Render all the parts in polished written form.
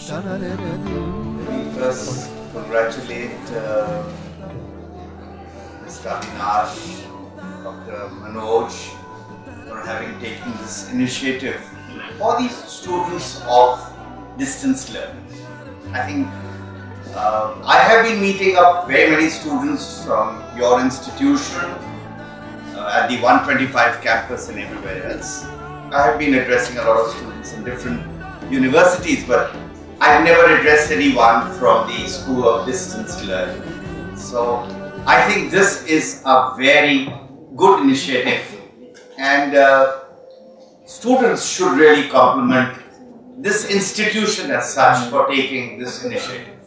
We first congratulate Mr. Avinash, Dr. Manoj for having taken this initiative for these students of distance learning. I think I have been meeting up very many students from your institution at the 125 campus and everywhere else. I have been addressing a lot of students in different universities, but I've never addressed anyone from the School of Distance Learning. So I think this is a very good initiative, and students should really compliment this institution as such for taking this initiative.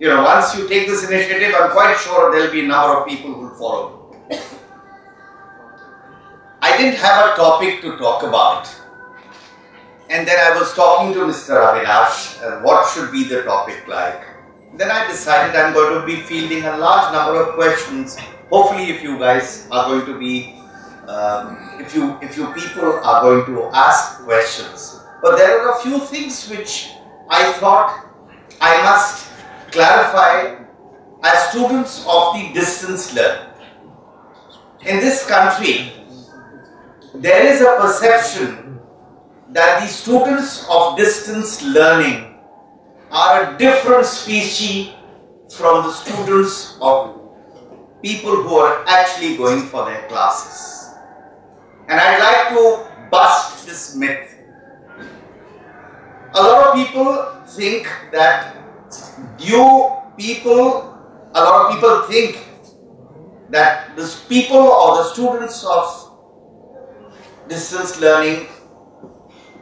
You know, once you take this initiative, I'm quite sure there will be a number of people who will follow. I didn't have a topic to talk about, and then I was talking to Mr. Avinash, what should be the topic like. Then I decided I'm going to be fielding a large number of questions. Hopefully, if you guys are going to be, if you people are going to ask questions. But there are a few things which I thought I must clarify as students of the distance learning. In this country, there is a perception that the students of distance learning are a different species from the students of people who are actually going for their classes. And I'd like to bust this myth. A lot of people think that a lot of people think that the people or the students of distance learning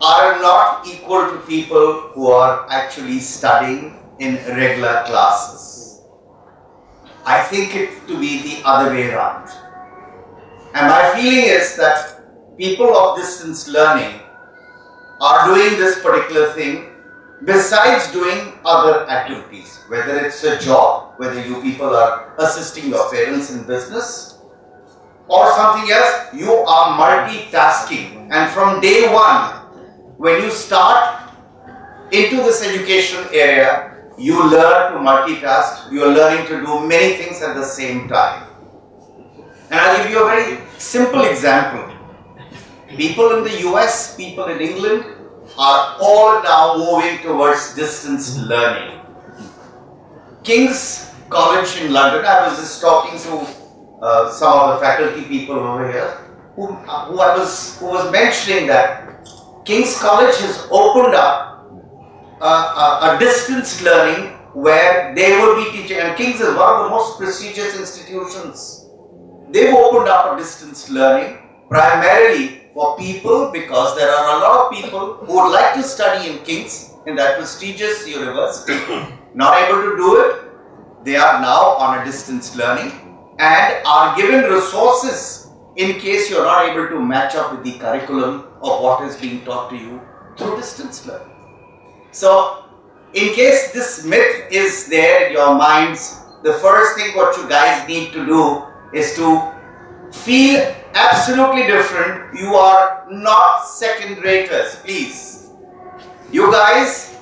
are not equal to people who are actually studying in regular classes. I think it to be the other way around. And my feeling is that people of distance learning are doing this particular thing besides doing other activities, whether it's a job, whether you people are assisting your parents in business or something else. You are multitasking, and from day one, when you start into this education area, you learn to multitask. You are learning to do many things at the same time. And I'll give you a very simple example. People in the US, people in England are all now moving towards distance learning. King's College in London, I was just talking to some of the faculty people over here who was mentioning that King's College has opened up a distance learning where they will be teaching, and King's is one of the most prestigious institutions. They've opened up a distance learning primarily for people because there are a lot of people who would like to study in King's, in that prestigious university, not able to do it. They are now on a distance learning and are given resources in case you are not able to match up with the curriculum of what is being taught to you through distance learning. So, in case this myth is there in your minds, the first thing what you guys need to do is to feel absolutely different. You are not second raters, please. You guys,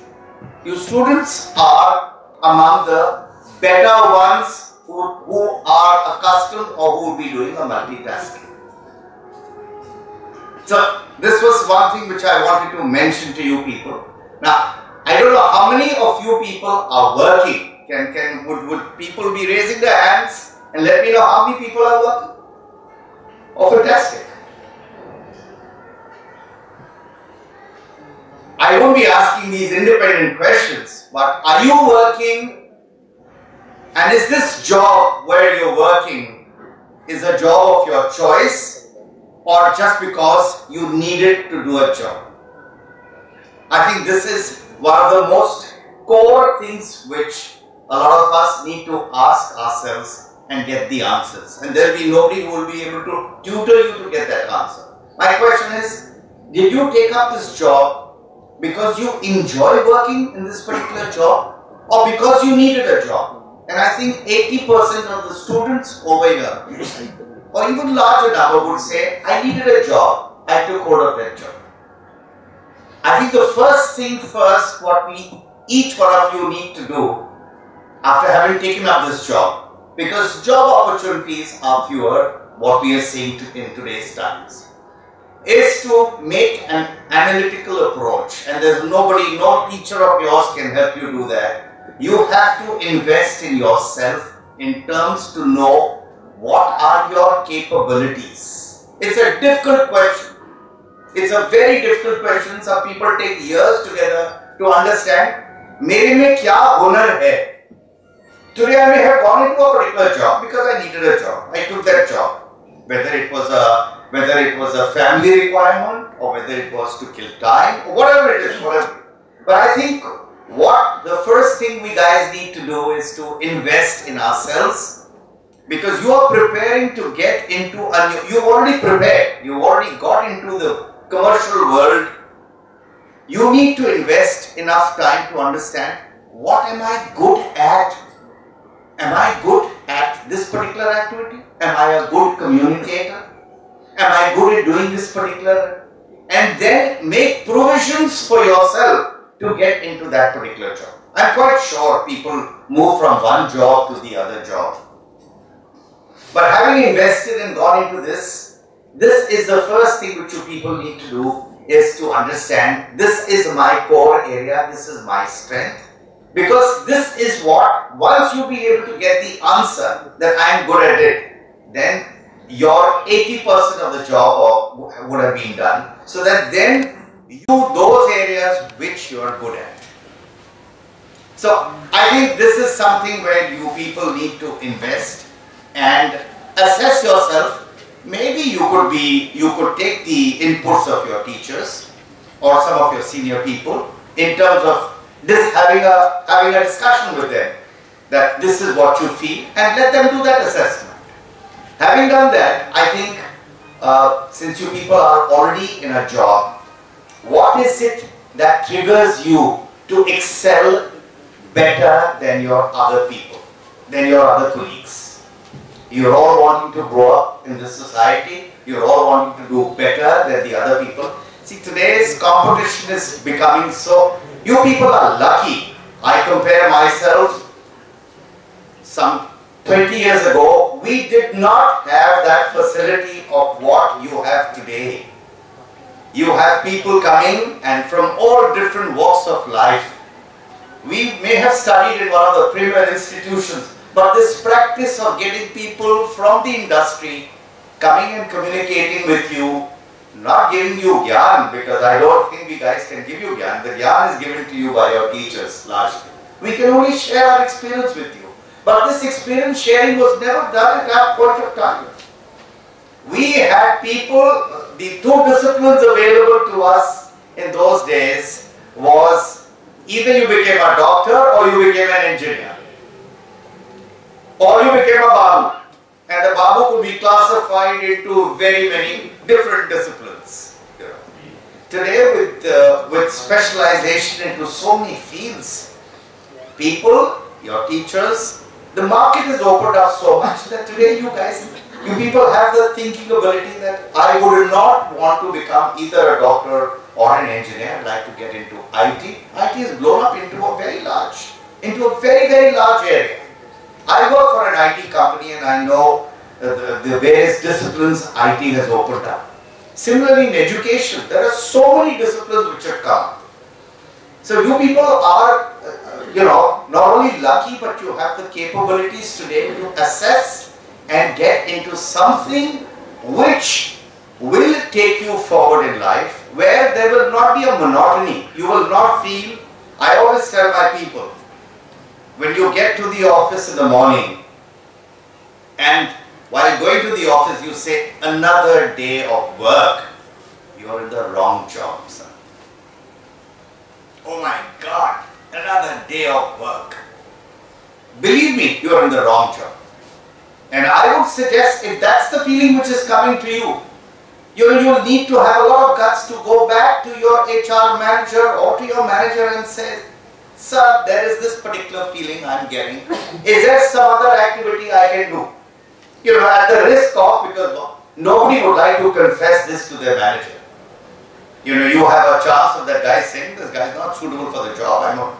you students are among the better ones who are accustomed or who will be doing a multitasking. So this was one thing which I wanted to mention to you people. Now, I don't know how many of you people are working. Would people be raising their hands and let me know how many people are working? Oh, fantastic. I won't be asking these independent questions, but are you working? And is this job where you're working is a job of your choice or just because you needed to do a job? I think this is one of the most core things which a lot of us need to ask ourselves and get the answers. And there will be nobody who will be able to tutor you to get that answer. My question is, did you take up this job because you enjoy working in this particular job or because you needed a job? And I think 80% of the students over here, or even larger number, would say, I needed a job, I took hold of that job. I think the first thing first, what we each one of you need to do after having taken up this job, because job opportunities are fewer, what we are seeing in today's times, is to make an analytical approach, and there's nobody, no teacher of yours can help you do that. You have to invest in yourself in terms to know what are your capabilities. It's a difficult question. It's a very difficult question. Some people take years together to understand, मेरे में क्या हुनर है? Today I may have gone into a particular job because I needed a job. I took that job, whether it was a family requirement or whether it was to kill time or whatever it is, whatever. But I think what the first thing we guys need to do is to invest in ourselves, because you are preparing to get into you've already prepared, you've already got into the commercial world. You need to invest enough time to understand, what am I good at? Am I good at this particular activity? Am I a good communicator? Am I good at doing this particular? And then make provisions for yourself to get into that particular job. I'm quite sure people move from one job to the other job. But having invested and gone into this is the first thing which you people need to do, is to understand, this is my core area, this is my strength. Because this is what, once you be able to get the answer that I am good at it, then your 80% of the job would have been done. So that then you, those areas which you are good at. So I think this is something where you people need to invest and assess yourself. Maybe you could take the inputs of your teachers or some of your senior people in terms of this, having a discussion with them, that this is what you feel, and let them do that assessment. Having done that, I think since you people are already in a job, what is it that triggers you to excel better than your other people, than your other colleagues? You're all wanting to grow up in this society, you're all wanting to do better than the other people. See, today's competition is becoming so, you people are lucky. I compare myself, some 20 years ago, we did not have that facility of what you have today. You have people coming and from all different walks of life. We may have studied in one of the premier institutions, but this practice of getting people from the industry coming and communicating with you, not giving you gyan, because I don't think we guys can give you gyan. The gyan is given to you by your teachers largely. We can only share our experience with you. But this experience sharing was never done at that point of time. We had people, the two disciplines available to us in those days was either you became a doctor or you became an engineer. Or you became a babu. And the babu could be classified into very many different disciplines. Today with specialization into so many fields, people, your teachers, the market is opened up so much that today you people have the thinking ability that I would not want to become either a doctor or an engineer. I'd like to get into IT. IT is blown up into a very, very large area. I work for an IT company and I know the various disciplines IT has opened up. Similarly in education, there are so many disciplines which have come. So you people are, not only lucky, but you have the capabilities today to assess and get into something which will take you forward in life, where there will not be a monotony. You will not feel, I always tell my people, when you get to the office in the morning and while going to the office you say, another day of work, you're in the wrong job, son. Oh my God, another day of work. Believe me, you're in the wrong job. And I would suggest, if that's the feeling which is coming to you, you'll need to have a lot of guts to go back to your HR manager or to your manager and say, sir, there is this particular feeling I'm getting. Is there some other activity I can do? At the risk of, because nobody would like to confess this to their manager. You have a chance of that guy saying, this guy is not suitable for the job.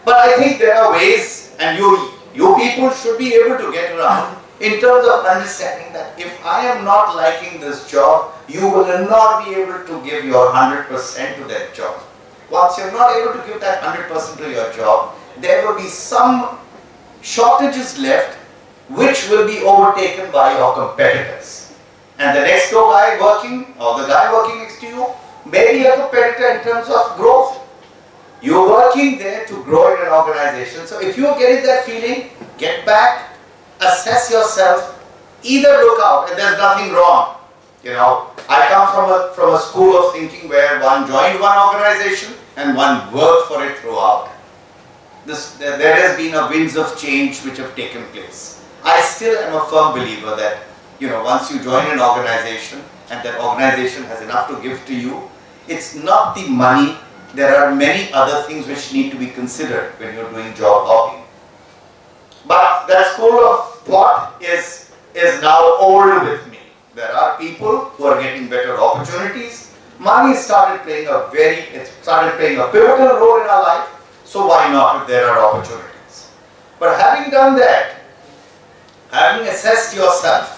But I think there are ways, and you people should be able to get around in terms of understanding that if I am not liking this job, you will not be able to give your 100% to that job. Once you're not able to give that 100% to your job, there will be some shortages left which will be overtaken by your competitors. And the next door guy working, or the guy working next to you, may be a competitor in terms of growth. You're working there to grow in an organization. So if you're getting that feeling, get back, assess yourself, either look out, and there's nothing wrong. You know, I come from a school of thinking where one joined one organization and one worked for it throughout. There has been a winds of change which have taken place. I still am a firm believer that, you know, once you join an organization and that organization has enough to give to you, it's not the money. There are many other things which need to be considered when you're doing job hopping. But that school of thought is now old with me. There are people who are getting better opportunities. Money started playing a pivotal role in our life. So why not if there are opportunities? But having done that, having assessed yourself,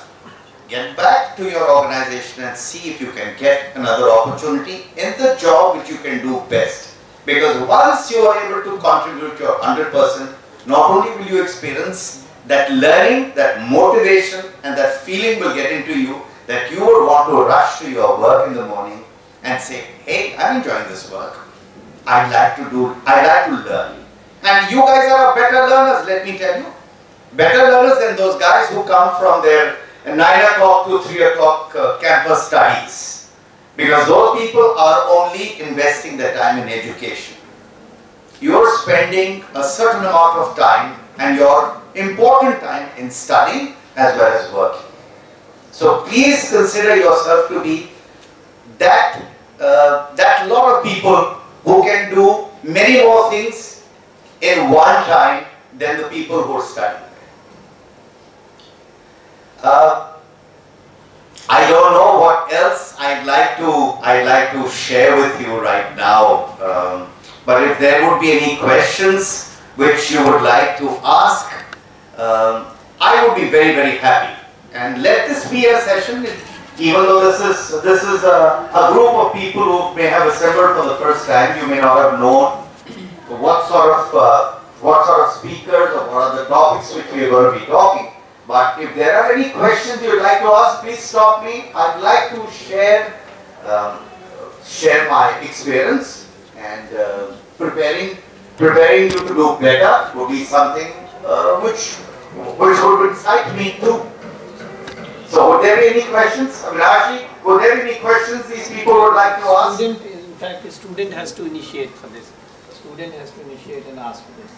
get back to your organization and see if you can get another opportunity in the job which you can do best. Because once you are able to contribute your 100%, not only will you experience that learning, that motivation, and that feeling will get into you that you would want to rush to your work in the morning and say, hey, I'm enjoying this work. I'd like to learn. And you guys are better learners, let me tell you. Better learners than those guys who come from their 9 o'clock to 3 o'clock campus studies. Because those people are only investing their time in education. You're spending a certain amount of time and your important time in studying as well as working. So please consider yourself to be that lot of people who can do many more things in one time than the people who are studying. I don't know what else I'd like to share with you right now. But if there would be any questions which you would like to ask, I would be very, very happy. And let this be a session, even though this is a group of people who may have assembled for the first time. You may not have known what sort of speakers or what are the topics which we are going to be talking. But if there are any questions you would like to ask, please stop me. I'd like to share my experience, and preparing you to do better would be something which would excite me too. So would there be any questions? Raji, would there be any questions these people would like to ask? In fact, the student has to initiate for this. The student has to initiate and ask for this.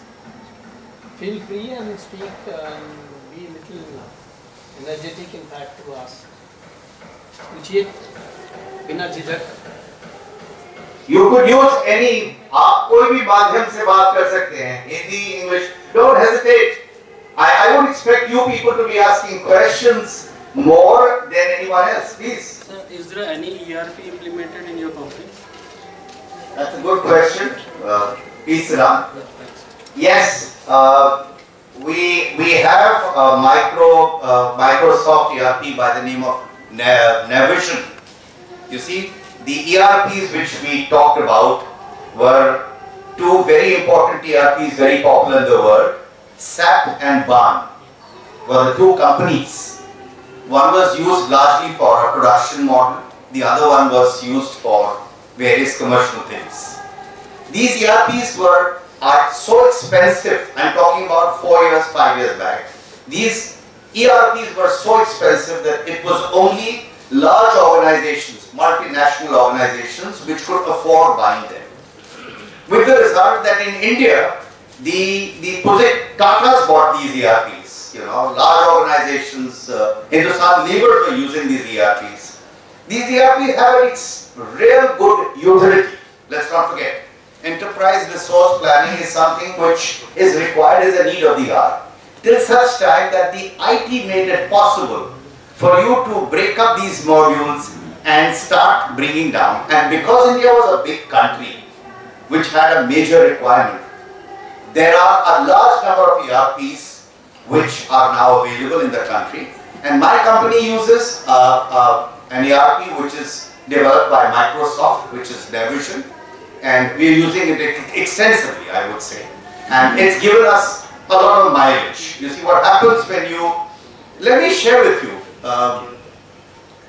Feel free and speak and be a little energetic in fact to ask. पूछिए बिना झिझक. You could use any, आप कोई भी माध्यम से बात कर सकते हैं. Hindi, English. Don't hesitate. I would expect you people to be asking questions more than anyone else. Please. Sir, is there any ERP implemented in your company? That's a good question. Please sit down. Yes, we have a Microsoft ERP by the name of Navision. You see, the ERPs which we talked about were two very important ERPs, very popular in the world. SAP and BAN were the two companies. One was used largely for a production model. The other one was used for various commercial things. These ERPs are so expensive. I'm talking about 4 years, 5 years back. These ERPs were so expensive that it was only large organizations, multinational organizations, which could afford buying them. With the result that in India, the project Tata's bought these ERPs. You know, large organizations, Hindustan Lever were using these ERPs. These ERPs have a real good utility. Let's not forget, enterprise resource planning is something which is required as a need of the hour. Till such time that the IT made it possible for you to break up these modules and start bringing down. And because India was a big country which had a major requirement, there are a large number of ERPs which are now available in the country, and my company uses an ERP which is developed by Microsoft, which is Navision, and we are using it extensively, I would say, and it's given us a lot of mileage. You see what happens when you, let me share with you,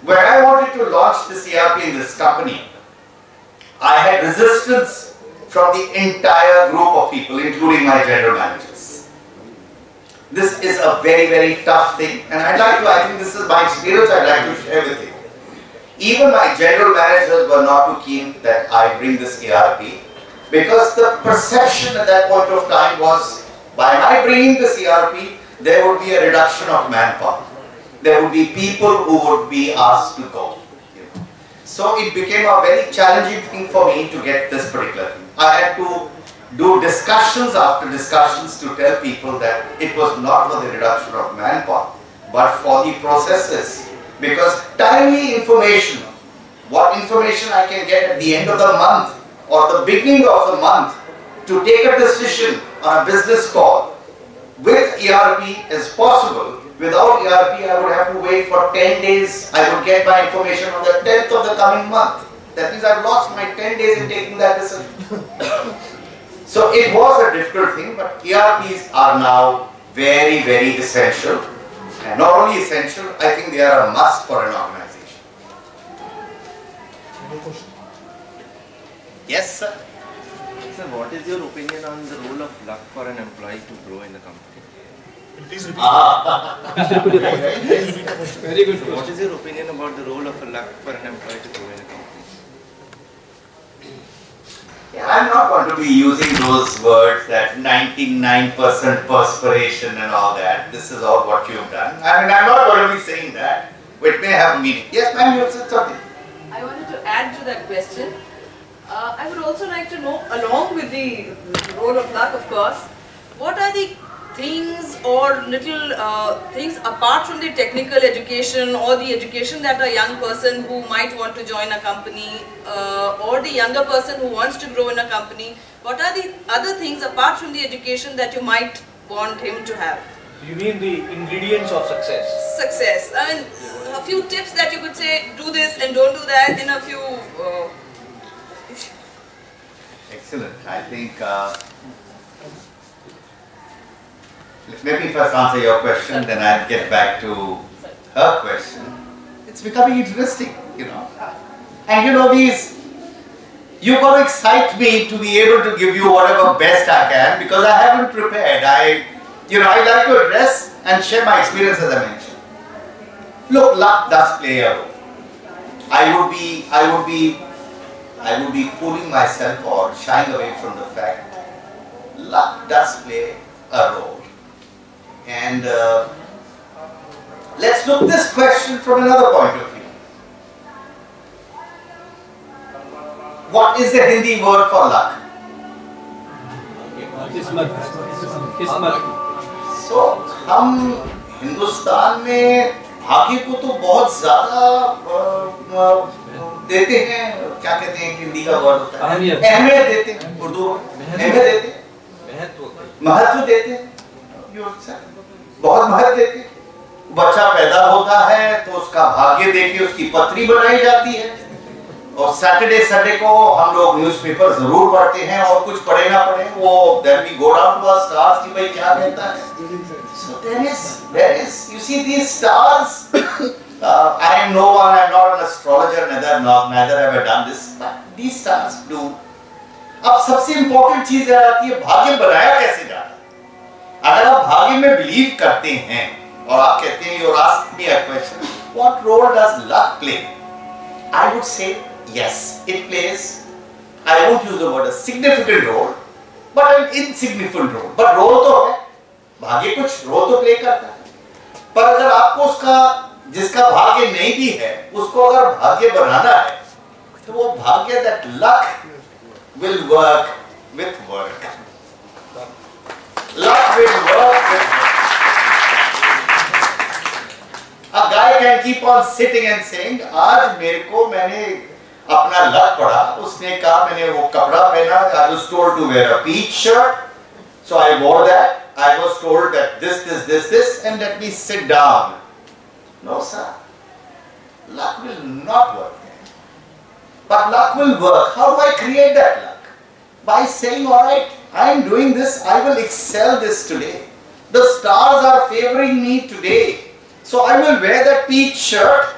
when I wanted to launch this ERP in this company, I had resistance from the entire group of people, including my general managers. This is a very, very tough thing, and I think this is my experience, I'd like to share with you. Even my general managers were not too keen that I bring this ERP, because the perception at that point of time was, by my bringing this ERP, there would be a reduction of manpower. There would be people who would be asked to go. So it became a very challenging thing for me to get this particular thing. I had to do discussions after discussions to tell people that it was not for the reduction of manpower, but for the processes. Because timely information, what information I can get at the end of the month or the beginning of the month to take a decision on a business call with ERP is possible. Without ERP, I would have to wait for 10 days. I would get my information on the 10th of the coming month. That means I've lost my 10 days in taking that decision. So it was a difficult thing, but ERPs are now very, very essential. And not only essential, I think they are a must for an organization. Yes, sir. Sir, what is your opinion on the role of luck for an employee to grow in the company? Please repeat. Very good So what is your opinion about the role of luck for an employee to grow in a company? Yeah, I'm not going to be using those words that 99% perspiration and all that. This is all what you've done. I mean, I'm not going to be saying that. It may have meaning. Yes, ma'am, you said something. I wanted to add to that question. I would also like to know, along with the role of luck, of course, what are the things or little things apart from the technical education or the education that a young person who might want to join a company or the younger person who wants to grow in a company, what are the other things apart from the education that you might want him to have? You mean the ingredients of success? Success. I mean, a few tips that you could say, do this and don't do that in a few... Excellent. I think, let me first answer your question, then I'll get back to her question. It's becoming interesting, you know. And you know, you've got to excite me to be able to give you whatever best I can, because I haven't prepared. I'd like to address and share my experience, as I mentioned. Look, luck does play a role. I would be fooling myself or shying away from the fact luck does play a role. And let's look this question from another point of view. What is the Hindi word for luck? So, हम हिंदुस्तान में भाग्य को तो बहुत ज़्यादा देते हैं, क्या कहते हैं, हिंदी का वर्ड होता है, अहमियत देते हैं, उर्दू अहमियत देते हैं, महत्व देते हैं, बहुत महत्व देते हैं। बच्चा पैदा होता है तो उसका भाग्य देके उसकी पत्री बनाई जाती है, और सैटरडे संडे को हम लोग न्यूज़पेपर जरूर पढ़ते हैं, और कुछ पढ़े ना पढ़े वो then we go down to our stars कि भाई क्या कहता है. So there is, you see these stars. I am no one, I am not an astrologer, neither have I done this, but these stars do. अब सबसे important चीज आती है, भाग्य बनाया कैसे जाता है. अगर आप भाग्य में बिलीव करते हैं और आप कहते हैं, you ask me a question, what role does luck play? I would say yes, it plays. I won't use the word a significant role, but an insignificant role. But role तो है, भाग्य कुछ रोल तो play करता है. पर अगर आपको उसका, जिसका भाग्य नहीं भी है, उसको अगर भाग्य बनाना है, तो वो भाग्य, that luck will work with work. Luck will work with work. A guy can keep on sitting and saying, आज मेरे को, मैंने अपना लक पढ़ा, उसने कहा मैंने वो कपड़ा पहना, I was told to wear a peach shirt, So I wore that. I was told that this, and let me sit down. No, sir. Luck will not work there. But luck will work. How do I create that luck? By saying, alright, I am doing this, I will excel this today. The stars are favoring me today. So I will wear that peach shirt.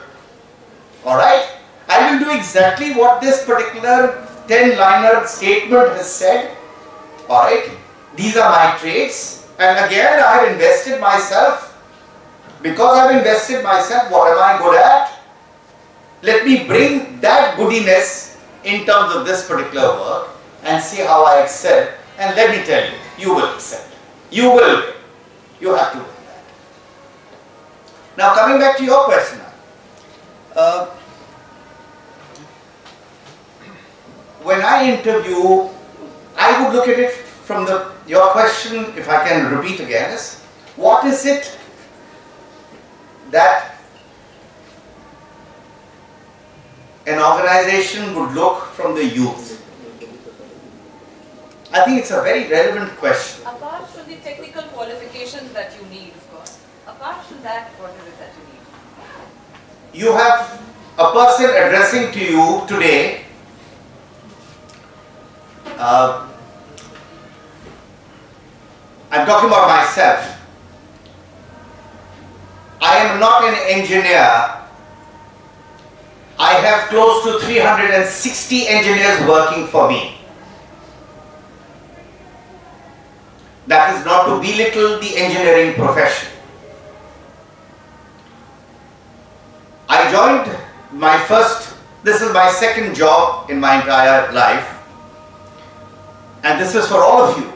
Alright? I will do exactly what this particular 10-liner statement has said. Alright? These are my traits. And again, I have invested myself. Because I have invested myself, what am I good at? Let me bring that goodiness in terms of this particular work and see how I excel. And let me tell you, you will excel. You will win. You have to win that. Now coming back to your question. When I interview, I would look at it from your question, if I can repeat again, is what is it that an organization would look from the youth? I think it's a very relevant question. Apart from the technical qualifications that you need, of course, apart from that, what is it that you need? You have a person addressing to you today. I'm talking about myself. I am not an engineer. I have close to 360 engineers working for me. That is not to belittle the engineering profession. I joined this is my second job in my entire life. And this is for all of you.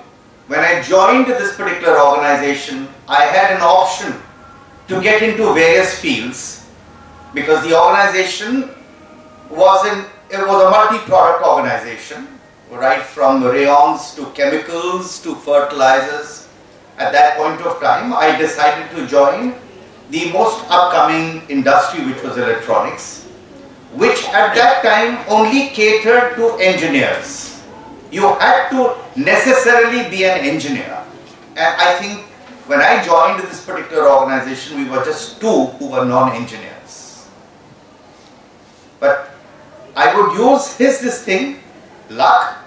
When I joined this particular organization, I had an option to get into various fields because the organization was a multi-product organization, right from rayons to chemicals to fertilizers. At that point of time, I decided to join the most upcoming industry, which was electronics, which at that time only catered to engineers. You had to necessarily be an engineer. And I think when I joined this particular organization, we were just two who were non-engineers. But I would use this thing, luck.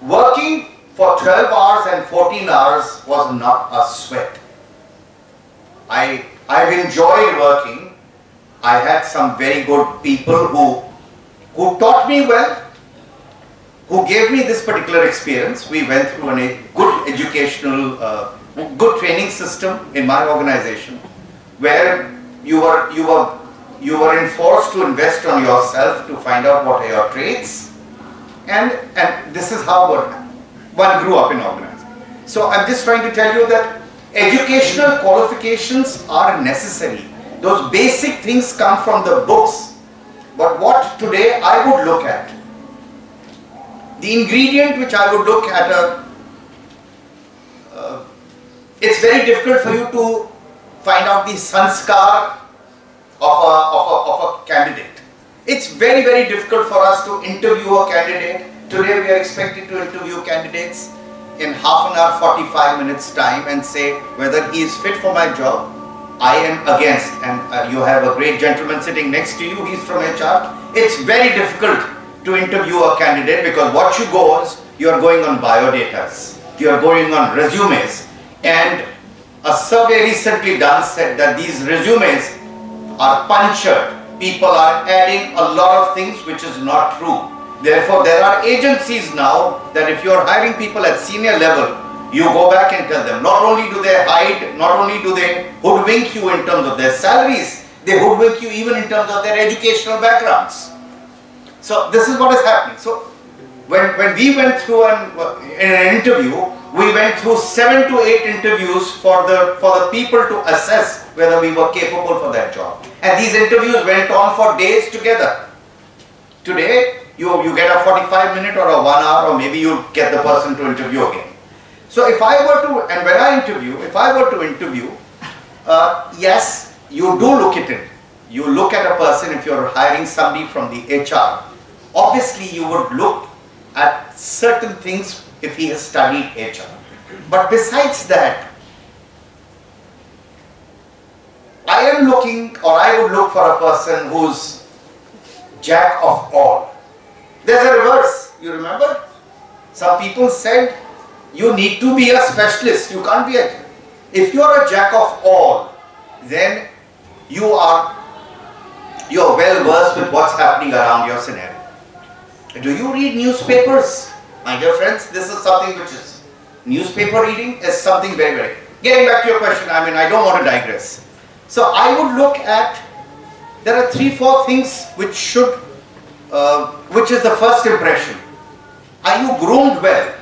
Working for 12 hours and 14 hours was not a sweat. I've enjoyed working. I had some very good people who taught me well, who gave me this particular experience. We went through a good educational, good training system in my organization, where you were enforced to invest on yourself to find out what are your traits, and this is how one grew up in organizing. So I'm just trying to tell you that educational qualifications are necessary. Those basic things come from the books, but what today I would look at, the ingredient which I would look at, it's very difficult for you to find out the sanskar of a candidate. It's very, very difficult for us to interview a candidate. Today we are expected to interview candidates in half an hour, 45 minutes time and say whether he is fit for my job. I am against, and you have a great gentleman sitting next to you, he's from HR. It's very difficult to interview a candidate because what you go is, you are going on biodatas, you are going on resumes, and a survey recently done said that these resumes are punctured. People are adding a lot of things which is not true. Therefore, there are agencies now that if you are hiring people at senior level, you go back and tell them, not only do they hide, not only do they hoodwink you in terms of their salaries, they hoodwink you even in terms of their educational backgrounds. So this is what is happening. So when we went through in an interview, we went through 7 to 8 interviews for the people to assess whether we were capable for that job. And these interviews went on for days together. Today, you get a 45-minute or a 1 hour, or maybe you get the person to interview again. So if I were to, and when I interview, if I were to interview, yes, you do look at it. You look at a person, if you're hiring somebody from the HR, obviously you would look at certain things if he has studied HR. But besides that, I am looking, or I would look for a person who's jack of all. There's a reverse, you remember? Some people said you need to be a specialist, you can't be a... If you are a jack of all, then you are well versed with what's happening around your scenario. Do you read newspapers? My dear friends, this is something which is... Newspaper reading is something very, very... Getting back to your question, I don't want to digress. So I would look at... There are 3-4 things which should... which is the first impression. Are you groomed well?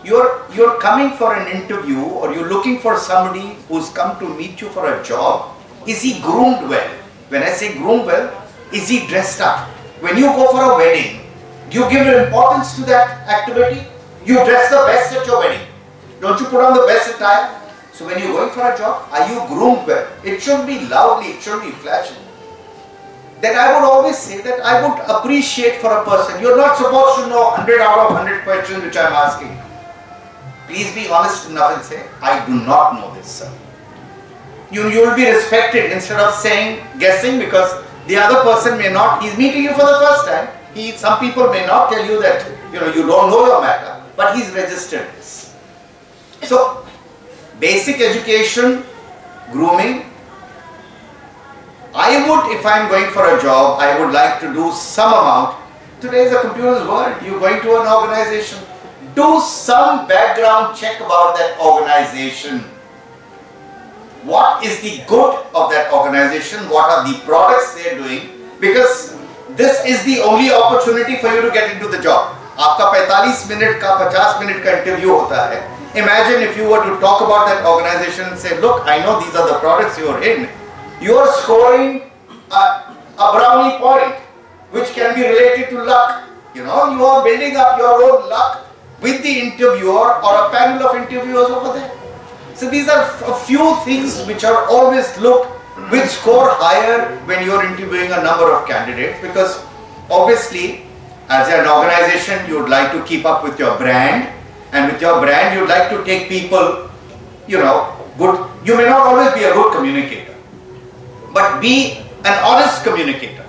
You're coming for an interview, or you're looking for somebody who's come to meet you for a job. Is he groomed well? When I say groomed well, is he dressed up? When you go for a wedding, do you give importance to that activity? You dress the best at your wedding. Don't you put on the best attire? So when you're going for a job, are you groomed well? It shouldn't be loudly, it shouldn't be flashy. Then I would always say that I would appreciate for a person. You're not supposed to know 100 out of 100 questions which I'm asking. Please be honest enough and say, I do not know this, sir. You will be respected instead of saying, guessing, because the other person may not, he's meeting you for the first time. Some people may not tell you that, you don't know your matter, but he's registered this. So, basic education, grooming. I would, if I'm going for a job, I would like to do some amount. Today is a computer's world. You're going to an organization. Do some background check about that organization. What is the good of that organization? What are the products they're doing? Because this is the only opportunity for you to get into the job. आपका 45 minute का 50 minute का interview होता है. Imagine if you were to talk about that organization and say, look, I know these are the products you are in. You are scoring a brownie point, which can be related to luck. You are building up your own luck with the interviewer or a panel of interviewers over there. So these are a few things which are always looked, which score higher when you are interviewing a number of candidates, because obviously as an organization you would like to keep up with your brand, and with your brand you would like to take people, good. You may not always be a good communicator, but be an honest communicator.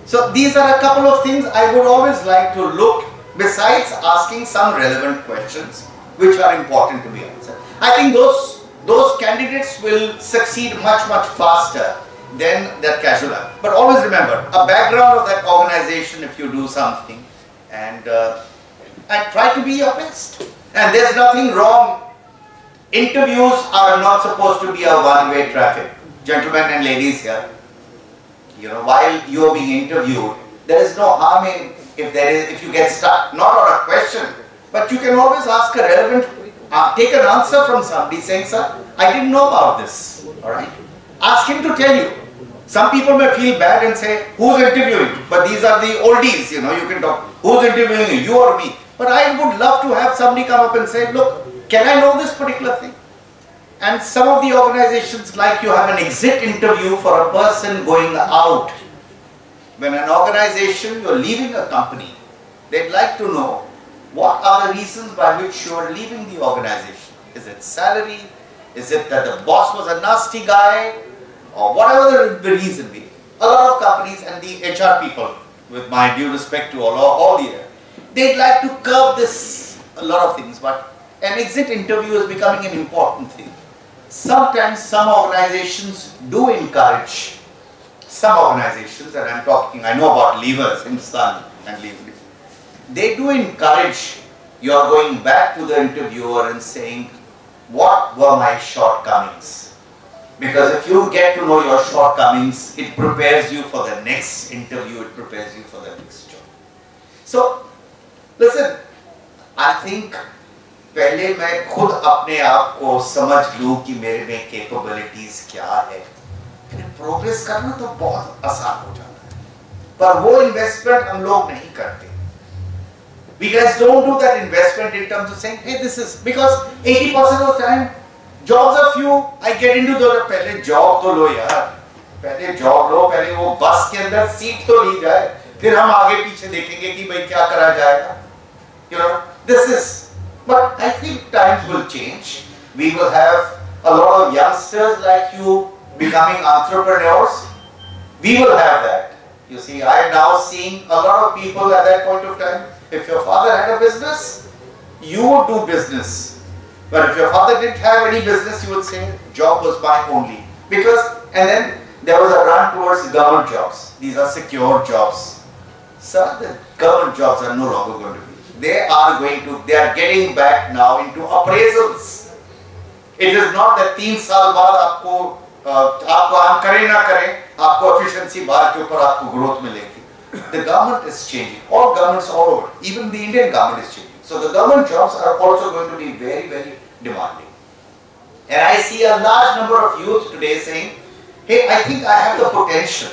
So these are a couple of things I would always like to look, besides asking some relevant questions which are important to be answered. I think those candidates will succeed much faster than that casual. But always remember, a background of that organization if you do something, and try to be your best. And there's nothing wrong. Interviews are not supposed to be a one-way traffic. Gentlemen and ladies here, while you are being interviewed, there is no harm in if you get stuck, not on a question, but you can always ask a relevant, take an answer from somebody saying, sir, I didn't know about this, alright? Ask him to tell you. Some people may feel bad and say, who's interviewing? But these are the oldies, you can talk, who's interviewing you or me? But I would love to have somebody come up and say, look, can I know this particular thing? And some of the organizations, like you have an exit interview for a person going out. When an organization, you're leaving a company, they'd like to know what are the reasons by which you are leaving the organization. Is it salary? Is it that the boss was a nasty guy? Or whatever the reason be. A lot of companies and the HR people, with my due respect to all here, they'd like to curb this, a lot of things, but an exit interview is becoming an important thing. Sometimes some organizations do encourage, some organizations, and I know about Levers, Hindustan and Lever, they do encourage your going back to the interviewer and saying, what were my shortcomings? Because if you get to know your shortcomings, it prepares you for the next interview, it prepares you for the next job. So, listen, I think पहले मैं खुद अपने आप को समझ लूँ कि मेरे में capabilities क्या है, फिर प्रोग्रेस करना तो बहुत आसान हो जाता है, पर वो इन्वेस्टमेंट हम लोग नहीं करते. We guys don't do that investment in terms of saying, hey, this is, because 80% of the time, jobs are few, I get into the, पहले job तो लो यार, पहले job लो, पहले वो बस के अंदर सीट तो ली जाए, फिर हम आगे पीछे देखेंगे कि भाई क्या करा जाएगा. This is, but I think change. We will have a lot of youngsters like you becoming entrepreneurs. We will have that. You see, I am now seeing a lot of people at that point of time. If your father had a business, you would do business. But if your father didn't have any business, you would say, job was mine only. Because, and then there was a run towards government jobs. These are secure jobs. Sir, the government jobs are no longer going to be. They are getting back now into appraisals. It is not that 3 साल बाद आपको काम करें ना करें, आपको efficiency बार के ऊपर आपको growth मिलेगी. The government is changing. All governments all over. Even the Indian government is changing. So the government jobs are also going to be very, very demanding. And I see a large number of youth today saying, hey, I think I have the potential.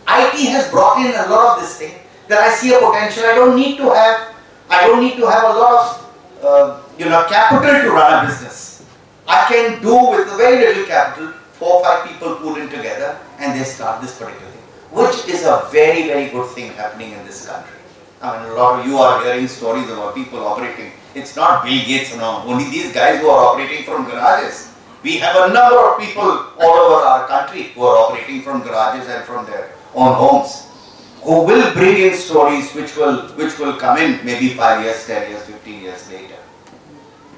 IT has brought in a lot of this thing that I see a potential. I don't need to have a lot of capital to run a business. I can do with very little capital, 4 or 5 people pool in together and they start this particular thing, which is a very, very good thing happening in this country. I mean, a lot of you are hearing stories about people operating. It's not Bill Gates alone, only these guys who are operating from garages. We have a number of people all over our country who are operating from garages and from their own homes, who will bring in stories which will come in maybe 5 years, 10 years, 15 years later.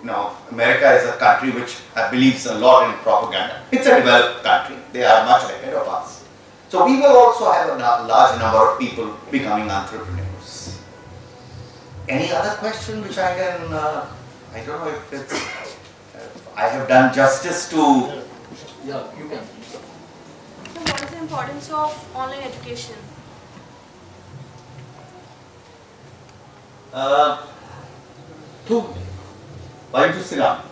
Now, America is a country which believes a lot in propaganda. It's a developed country. They are much ahead of us. So we will also have a large number of people becoming entrepreneurs. Any other question which I can, I don't know if it's, I have done justice to... Yeah, you can. So what is the importance of online education? Why don't you sit down?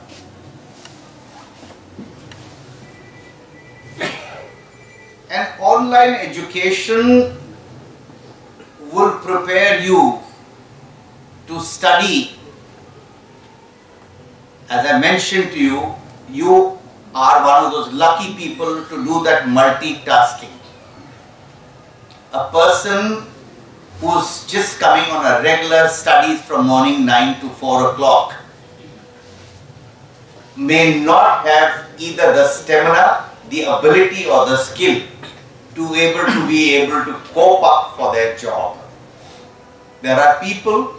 An online education will prepare you to study. As I mentioned to you, you are one of those lucky people to do that multitasking. A person who's just coming on a regular studies from morning 9 to 4 o'clock may not have either the stamina, the ability or the skill to be able to cope up for their job. There are people,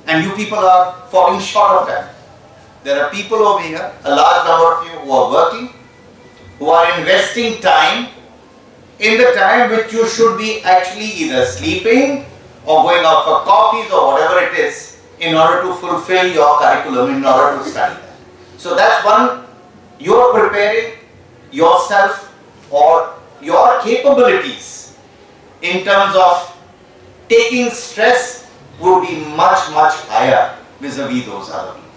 and you people are falling short of that. There are people over here, a large number of you who are working, who are investing time in the time which you should be actually either sleeping or going out for coffees or whatever it is in order to fulfill your curriculum, in order to study that. So that's one, you are preparing yourself or your capabilities in terms of taking stress would be much, much higher vis-a-vis those other people.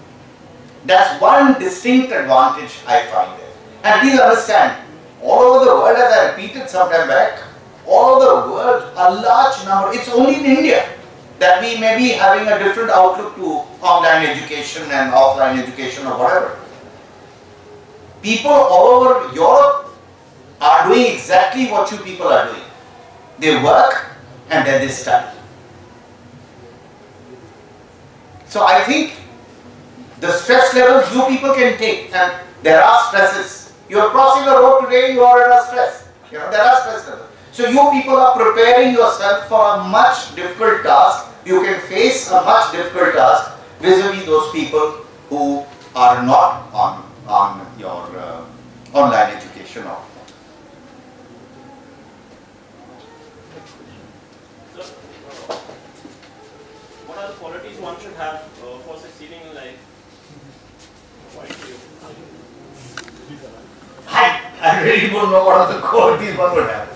That's one distinct advantage I find there. And please understand, all over the world, as I repeated some time back, all over the world, a large number, it's only in India that we may be having a different outlook to online education and offline education or whatever. People all over Europe are doing exactly what you people are doing. They work and then they study. So I think the stress levels you people can take, and there are stresses. You are crossing the road today, you are in a stress. There are stress levels. So you people are preparing yourself for a much difficult task. You can face a much difficult task vis-a-vis those people who are not on your online education. What are the qualities one should have for succeeding in life? According to you? I really don't know what are the qualities one would have.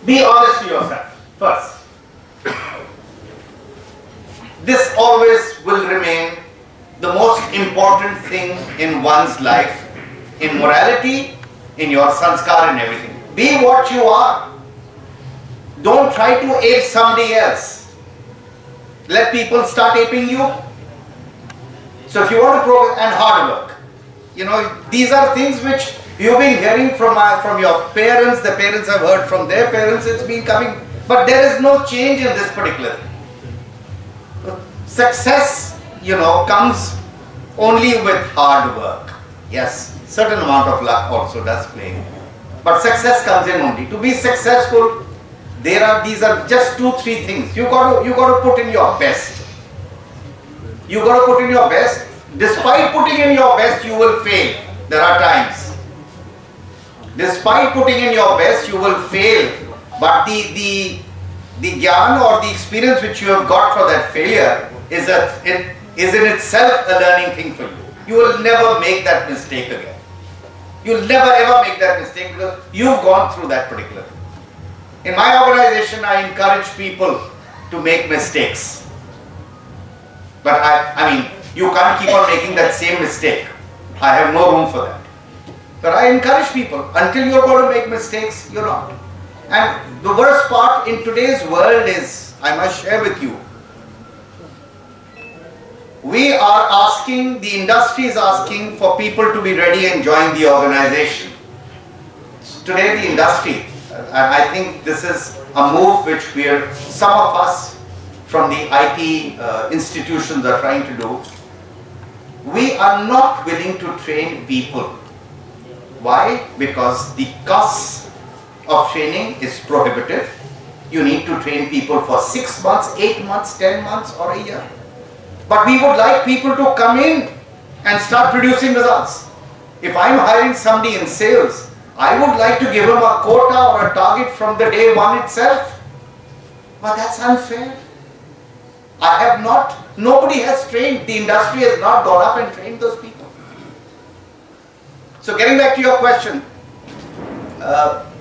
Be honest to yourself first. This always will remain the most important thing in one's life, in morality, in your sanskar and everything. Be what you are. Don't try to ape somebody else. Let people start aping you. So if you want to progress, and hard work. These are things which you've been hearing from your parents, the parents have heard from their parents, it's been coming. But there is no change in this particular thing. Success, comes only with hard work. Yes, certain amount of luck also does play. But success comes in only. To be successful, these are just 2-3 things. You got to put in your best. You got to put in your best. Despite putting in your best, you will fail. There are times. Despite putting in your best, you will fail. But the jnana or the experience which you have got for that failure is in itself a learning thing for you. You will never make that mistake again. You'll never ever make that mistake because you've gone through that particular thing. In my organization, I encourage people to make mistakes. But I mean, you can't keep on making that same mistake. I have no room for that. But I encourage people, until you're going to make mistakes, you're not. And the worst part in today's world is, I must share with you, we are asking, the industry is asking for people to be ready and join the organization. Today the industry, and I think this is a move which some of us from the IT institutions are trying to do. We are not willing to train people. Why? Because the cost of training is prohibitive. You need to train people for 6 months, 8 months, 10 months or a year. But we would like people to come in and start producing results. If I'm hiring somebody in sales, I would like to give him a quota or a target from the day one itself. But that's unfair. Nobody has trained, the industry has not gone up and trained those people. So getting back to your question,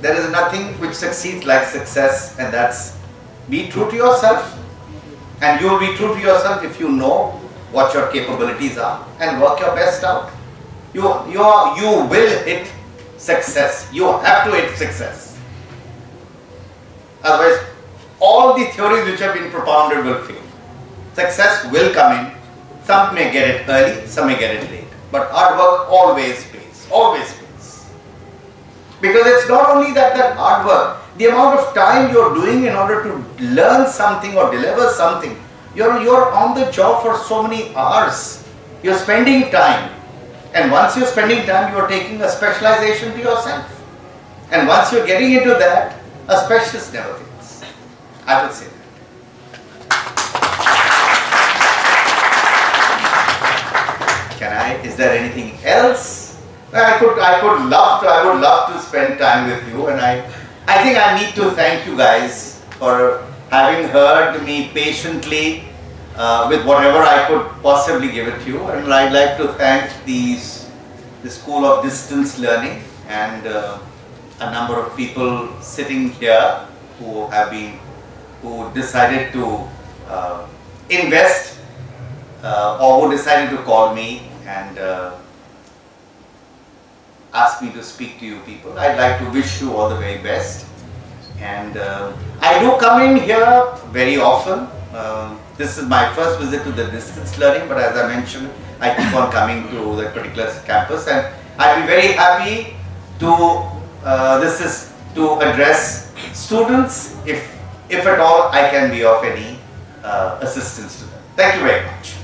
there is nothing which succeeds like success, and that's be true to yourself. And you will be true to yourself if you know what your capabilities are and work your best out. You will hit success. You have to hit success. Otherwise, all the theories which have been propounded will fail. Success will come in. Some may get it early, some may get it late. But hard work always pays. Always pays. Because it's not only that hard work, the amount of time you're doing in order to learn something or deliver something. You're on the job for so many hours. You're spending time. And once you're spending time, you're taking a specialization to yourself. And once you're getting into that, a specialist never fails. I would say that. Is there anything else? I would love to spend time with you, and I think I need to thank you guys for having heard me patiently with whatever I could possibly give it to you. And I'd like to thank the School of Distance Learning and a number of people sitting here who decided to invest or who decided to call me and ask me to speak to you people. I'd like to wish you all the very best. And I do come in here very often. This is my first visit to the distance learning, but as I mentioned, I keep on coming to that particular campus, and I'd be very happy to address students if at all I can be of any assistance to them. Thank you very much.